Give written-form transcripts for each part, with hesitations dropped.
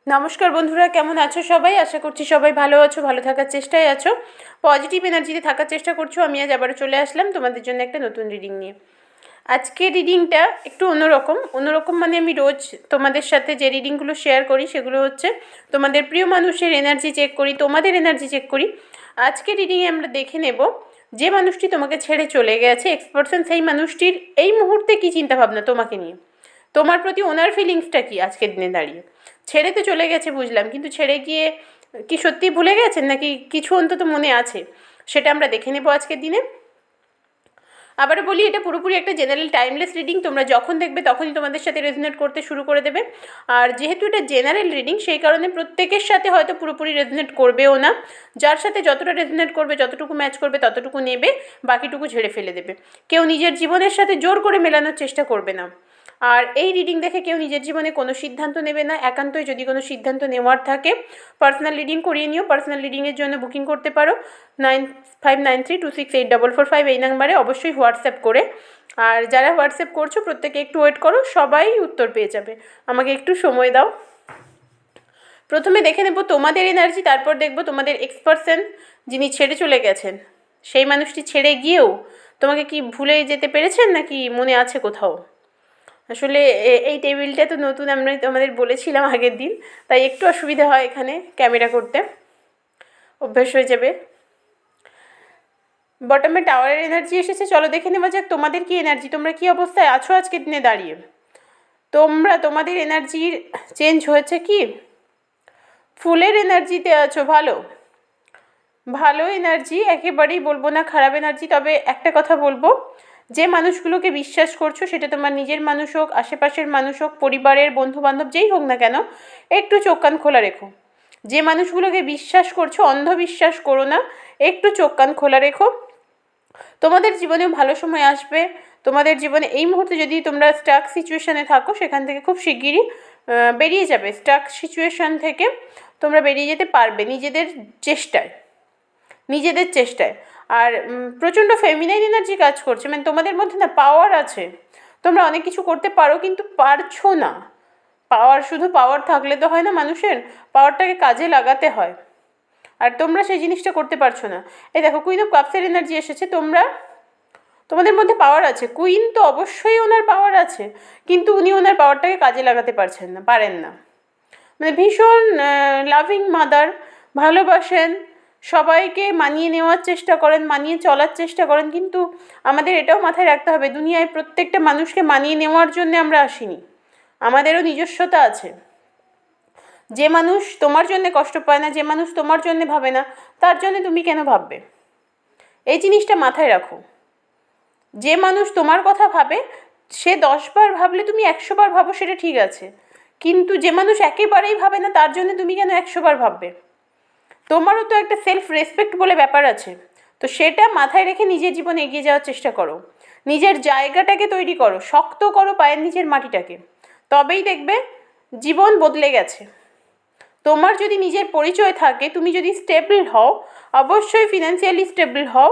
নমস্কার বন্ধুরা, কেমন আছো সবাই? আশা করছি সবাই ভালো আছো, ভালো থাকার চেষ্টায় আছো, পজিটিভ এনার্জিতে থাকার চেষ্টা করছো। আমি আজ আবারও চলে আসলাম তোমাদের জন্য একটা নতুন রিডিং নিয়ে। আজকে রিডিংটা একটু অন্যরকম মানে আমি রোজ তোমাদের সাথে যে রিডিংগুলো শেয়ার করি সেগুলো হচ্ছে তোমাদের প্রিয় মানুষের এনার্জি চেক করি, তোমাদের এনার্জি চেক করি। আজকে রিডিংয়ে আমরা দেখে নেব যে মানুষটি তোমাকে ছেড়ে চলে গেছে X%, সেই মানুষটির এই মুহূর্তে কী চিন্তাভাবনা তোমাকে নিয়ে, তোমার প্রতি ওনার ফিলিংসটা কী আজকের দিনে দাঁড়িয়ে। ছেড়ে তো চলে গেছে বুঝলাম, কিন্তু ছেড়ে গিয়ে কি সত্যি ভুলে গেছেন নাকি কিছু অন্তত মনে আছে, সেটা আমরা দেখে নেব আজকের দিনে। আবারও বলি, এটা পুরোপুরি একটা জেনারেল টাইমলেস রিডিং, তোমরা যখন দেখবে তখনই তোমাদের সাথে রেজোনেট করতে শুরু করে দেবে। আর যেহেতু এটা জেনারেল রিডিং, সেই কারণে প্রত্যেকের সাথে হয়তো পুরোপুরি রেজোনেট করবেও না। যার সাথে যতটা রেজোনেট করবে, যতটুকু ম্যাচ করবে ততটুকু নেবে, বাকিটুকু ঝেড়ে ফেলে দেবে। কেউ নিজের জীবনের সাথে জোর করে মেলানোর চেষ্টা করবে না। আর এই রিডিং দেখে কেউ নিজের জীবনে কোনো সিদ্ধান্ত নেবে না। একান্তই যদি কোনো সিদ্ধান্ত নেওয়ার থাকে পার্সোনাল রিডিং করিয়ে নিও। পার্সোনাল রিডিংয়ের জন্য বুকিং করতে পারো 9593268445 এই নাম্বারে, অবশ্যই হোয়াটসঅ্যাপ করে। আর যারা হোয়াটসঅ্যাপ করছো প্রত্যেকে একটু ওয়েট করো, সবাই উত্তর পেয়ে যাবে, আমাকে একটু সময় দাও। প্রথমে দেখে নেব তোমাদের এনার্জি, তারপর দেখব তোমাদের X% যিনি ছেড়ে চলে গেছেন, সেই মানুষটি ছেড়ে গিয়েও তোমাকে কি ভুলে যেতে পেরেছেন নাকি মনে আছে কোথাও। আসলে এই টেবিলটা তো নতুন, আমরা তোমাদের বলেছিলাম আগের দিন, তাই একটু অসুবিধা হয় এখানে ক্যামেরা করতে, অভ্যাস হয়ে যাবে। বটমে টাওয়ারের এনার্জি এসেছে, চলো দেখে নেওয়া যাক তোমাদের কি এনার্জি, তোমরা কি অবস্থায় আছো আজকের দিনে দাঁড়িয়ে। তোমাদের এনার্জির চেঞ্জ হয়েছে কি, ফুলের এনার্জিতে আছো, ভালো এনার্জি, একেবারেই বলবো না খারাপ এনার্জি। তবে একটা কথা বলবো, যে মানুষগুলোকে বিশ্বাস করছো, সেটা তোমার নিজের মানুষ হোক, আশেপাশের মানুষ হোক, পরিবারের বন্ধুবান্ধব যেই হোক না কেন, একটু চোখ কান খোলা রেখো। যে মানুষগুলোকে বিশ্বাস করছো, অন্ধবিশ্বাস করো না, একটু চোখ কান খোলা রেখো। তোমাদের জীবনেও ভালো সময় আসবে। তোমাদের জীবনে এই মুহূর্তে যদি তোমরা স্টাক সিচুয়েশানে থাকো, সেখান থেকে খুব শিগগিরই বেরিয়ে যাবে। স্টাক সিচুয়েশান থেকে তোমরা বেরিয়ে যেতে পারবে নিজেদের চেষ্টায়। আর প্রচণ্ড ফেমিনাইন এনার্জি কাজ করছে, মানে তোমাদের মধ্যে না পাওয়ার আছে, তোমরা অনেক কিছু করতে পারো কিন্তু পারছো না। শুধু পাওয়ার থাকলে তো হয় না, মানুষের পাওয়ারটাকে কাজে লাগাতে হয়, আর তোমরা সেই জিনিসটা করতে পারছো না। এই দেখো, কুইন অফ কাপসের এনার্জি এসেছে, তোমাদের মধ্যে পাওয়ার আছে, কুইন তো অবশ্যই ওনার পাওয়ার আছে, কিন্তু উনি ওনার পাওয়ারটাকে কাজে লাগাতে পারেন না। মানে ভীষণ লাভিং মাদার, ভালোবাসেন, সবাইকে মানিয়ে নেওয়ার চেষ্টা করেন, মানিয়ে চলার চেষ্টা করেন, কিন্তু আমাদের এটাও মাথায় রাখতে হবে, দুনিয়ায় প্রত্যেকটা মানুষকে মানিয়ে নেওয়ার জন্য আমরা আসিনি, আমাদেরও নিজস্বতা আছে। যে মানুষ তোমার জন্য কষ্ট পায় না, যে মানুষ তোমার জন্য ভাবে না, তার জন্য তুমি কেন ভাববে? এই জিনিসটা মাথায় রাখো। যে মানুষ তোমার কথা ভাবে, সে 10 বার ভাবলে তুমি 100 বার ভাবো, সেটা ঠিক আছে, কিন্তু যে মানুষ একেবারেই ভাবে না, তার জন্য তুমি কেন 100 বার ভাববে? তোমারও তো একটা সেলফ রেসপেক্ট বলে ব্যাপার আছে, তো সেটা মাথায় রেখে নিজের জীবনে এগিয়ে যাওয়ার চেষ্টা করো। নিজের জায়গাটাকে তৈরি করো, শক্ত করো পায়ের নিচের মাটিটাকে, তবেই দেখবে জীবন বদলে গেছে। তোমার যদি নিজের পরিচয় থাকে, তুমি যদি স্টেবল হও, অবশ্যই ফিনান্সিয়ালি স্টেবল হও,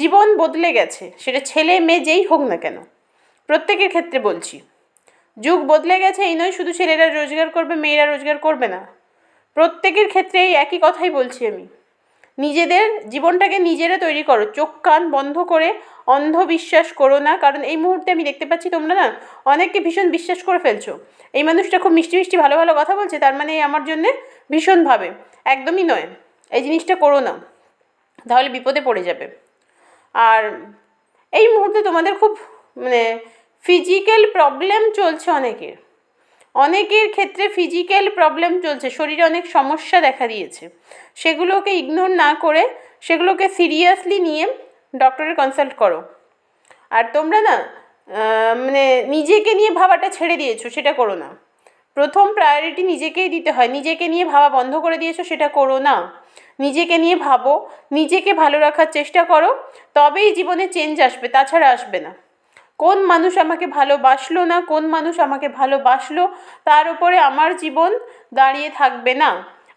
জীবন বদলে গেছে, সেটা ছেলে মেয়ে যেই হোক না কেন, প্রত্যেকের ক্ষেত্রে বলছি। যুগ বদলে গেছে, এই নয় শুধু ছেলেরা রোজগার করবে মেয়েরা রোজগার করবে না, প্রত্যেকের ক্ষেত্রে এই একই কথাই বলছি আমি। নিজেদের জীবনটাকে নিজেরা তৈরি করো, চোখ কান বন্ধ করে অন্ধবিশ্বাস করো না, কারণ এই মুহূর্তে আমি দেখতে পাচ্ছি তোমরা না অনেককে ভীষণ বিশ্বাস করে ফেলছো। এই মানুষটা খুব মিষ্টি মিষ্টি ভালো ভালো কথা বলছে, তার মানে আমার জন্যে ভীষণ ভাবে, একদমই নয়। এই জিনিসটা করো না, তাহলে বিপদে পড়ে যাবে। আর এই মুহূর্তে তোমাদের খুব মানে ফিজিক্যাল প্রবলেম চলছে, অনেকের ক্ষেত্রে ফিজিক্যাল প্রবলেম চলছে, শরীরে অনেক সমস্যা দেখা দিয়েছে, সেগুলোকে ইগনোর না করে সেগুলোকে সিরিয়াসলি নিয়ে ডক্টরের কনসাল্ট করো। আর তোমরা না মানে নিজেকে নিয়ে ভাবাটা ছেড়ে দিয়েছো, সেটা করো না। প্রথম প্রায়োরিটি নিজেকেই দিতে হয়, নিজেকে নিয়ে ভাবা বন্ধ করে দিয়েছো, সেটা করো না। নিজেকে নিয়ে ভাবো, নিজেকে ভালো রাখার চেষ্টা করো, তবেই জীবনে চেঞ্জ আসবে, তাছাড়া আসবে না। কোন মানুষ আমাকে ভালোবাসলো না, কোন মানুষ আমাকে ভালোবাসলো, তার উপরে আমার জীবন দাঁড়িয়ে থাকবে না।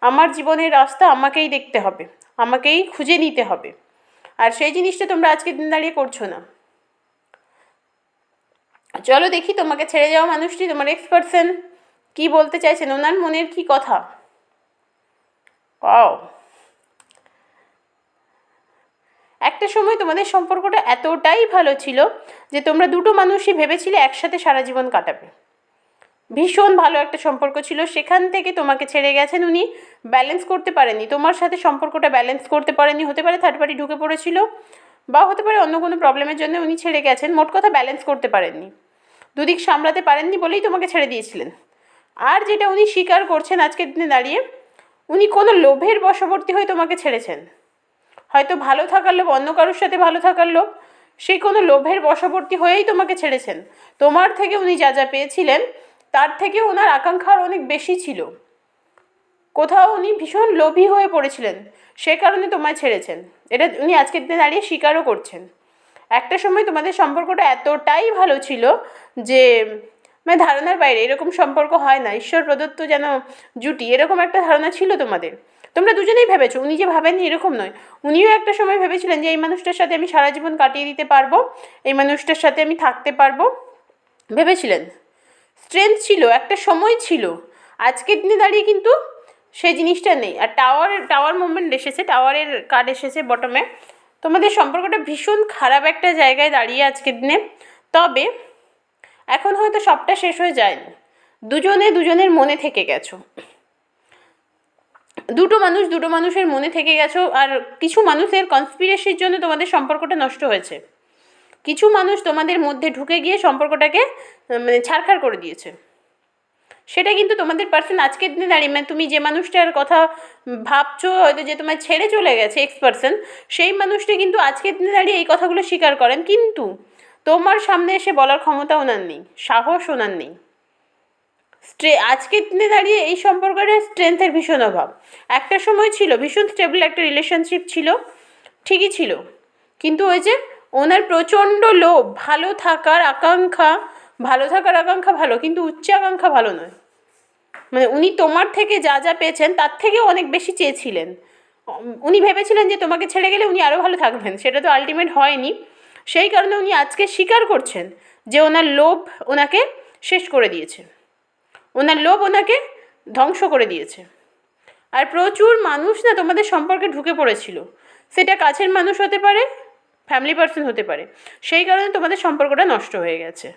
আমার জীবনের রাস্তা আমাকেই দেখতে হবে, আমাকেই খুঁজে নিতে হবে, আর সেই জিনিসটা তোমরা আজকের দিন দাঁড়িয়ে করছো না। চলো দেখি তোমাকে ছেড়ে যাওয়া মানুষটি, তোমার X% কি বলতে চাইছেন, ওনার মনের কি কথা? ও, একটা সময় তোমাদের সম্পর্কটা এতটাই ভালো ছিল যে তোমরা দুটো মানুষই ভেবেছিলে একসাথে সারা জীবন কাটাবে। ভীষণ ভালো একটা সম্পর্ক ছিল, সেখান থেকে তোমাকে ছেড়ে গেছেন উনি। ব্যালেন্স করতে পারেনি তোমার সাথে, সম্পর্কটা ব্যালেন্স করতে পারেনি। হতে পারে থার্ড পার্টি ঢুকে পড়েছিল, বা হতে পারে অন্য কোনো প্রবলেমের জন্য উনি ছেড়ে গেছেন। মোট কথা ব্যালেন্স করতে পারেননি, দুদিক সামলাতে পারেননি বলেই তোমাকে ছেড়ে দিয়েছিলেন। আর যেটা উনি স্বীকার করছেন আজকের দিনে দাঁড়িয়ে, উনি কোনো লোভের বশবর্তী হয়ে তোমাকে ছেড়েছেন। হয়তো ভালো থাকার লোভ, অন্য কারোর সাথে ভালো থাকার লোভ, সেই কোনো লোভের বশবর্তী হয়েই তোমাকে ছেড়েছেন। তোমার থেকে উনি যা যা পেয়েছিলেন তার থেকে ওনার আকাঙ্ক্ষার অনেক বেশি ছিল। কোথাও উনি ভীষণ লোভী হয়ে পড়েছিলেন, সে কারণে তোমায় ছেড়েছেন। এটা উনি আজকের দিনে দাঁড়িয়ে স্বীকারও করছেন। একটা সময় তোমাদের সম্পর্কটা এতটাই ভালো ছিল যে মানে ধারণার বাইরে, এরকম সম্পর্ক হয় না, ঈশ্বর প্রদত্ত যেন জুটি, এরকম একটা ধারণা ছিল তোমাদের। তোমরা দুজনেই ভেবেছো, উনি যে ভাবেননি এরকম নয়। উনিও একটা সময় ভেবেছিলেন যে এই মানুষটার সাথে আমি সারা জীবন কাটিয়ে দিতে পারবো, এই মানুষটার সাথে আমি থাকতে পারবো, ভেবেছিলেন। স্ট্রেংথ ছিল, একটা সময় ছিল। আজকের দিনে দাঁড়িয়ে কিন্তু সেই জিনিসটা নেই। আর টাওয়ার মুভমেন্ট এসেছে, টাওয়ারের কার্ড এসেছে বটমে। তোমাদের সম্পর্কটা ভীষণ খারাপ একটা জায়গায় দাঁড়িয়ে আজকের দিনে। তবে এখন হয়তো সবটা শেষ হয়ে যায়নি, দুজনে দুজনের মনে থেকে গেছো। দুটো মানুষের মনে থেকে গেছো। আর কিছু মানুষের কনস্পিরেসির জন্য তোমাদের সম্পর্কটা নষ্ট হয়েছে। কিছু মানুষ তোমাদের মধ্যে ঢুকে গিয়ে সম্পর্কটাকে মানে ছারখার করে দিয়েছে। সেটা কিন্তু তোমাদের পার্সন আজকের দিনে দাঁড়িয়ে, মানে তুমি যে মানুষটার কথা ভাবছো হয়তো যে তোমায় ছেড়ে চলে গেছে এক্স পার্সন, সেই মানুষটা কিন্তু আজকের দিনে দাঁড়িয়ে এই কথাগুলো স্বীকার করেন, কিন্তু তোমার সামনে এসে বলার ক্ষমতা ওনার নেই, সাহস ওনার নেই। আজকের দিনে দাঁড়িয়ে এই সম্পর্কের স্ট্রেংথের ভীষণ অভাব। একটা সময় ছিল ভীষণ স্টেবল একটা রিলেশনশিপ ছিল, ঠিকই ছিল, কিন্তু ওই যে ওনার প্রচণ্ড লোভ, ভালো থাকার আকাঙ্ক্ষা ভালো, কিন্তু উচ্চাকাঙ্ক্ষা ভালো নয়। মানে উনি তোমার থেকে যা যা পেয়েছেন তার থেকেও অনেক বেশি চেয়েছিলেন। উনি ভেবেছিলেন যে তোমাকে ছেড়ে গেলে উনি আরও ভালো থাকবেন, সেটা তো আলটিমেট হয়নি। সেই কারণে উনি আজকে স্বীকার করছেন যে ওনার লোভ ওনাকে শেষ করে দিয়েছে, ওনার লোভ ওনাকে ধ্বংস করে দিয়েছে। আর প্রচুর মানুষ না তোমাদের সম্পর্কে ঢুকে পড়েছিল, সেটা কাছের মানুষ হতে পারে, ফ্যামিলি পার্সন হতে পারে, সেই কারণে তোমাদের সম্পর্কটা নষ্ট হয়ে গেছে।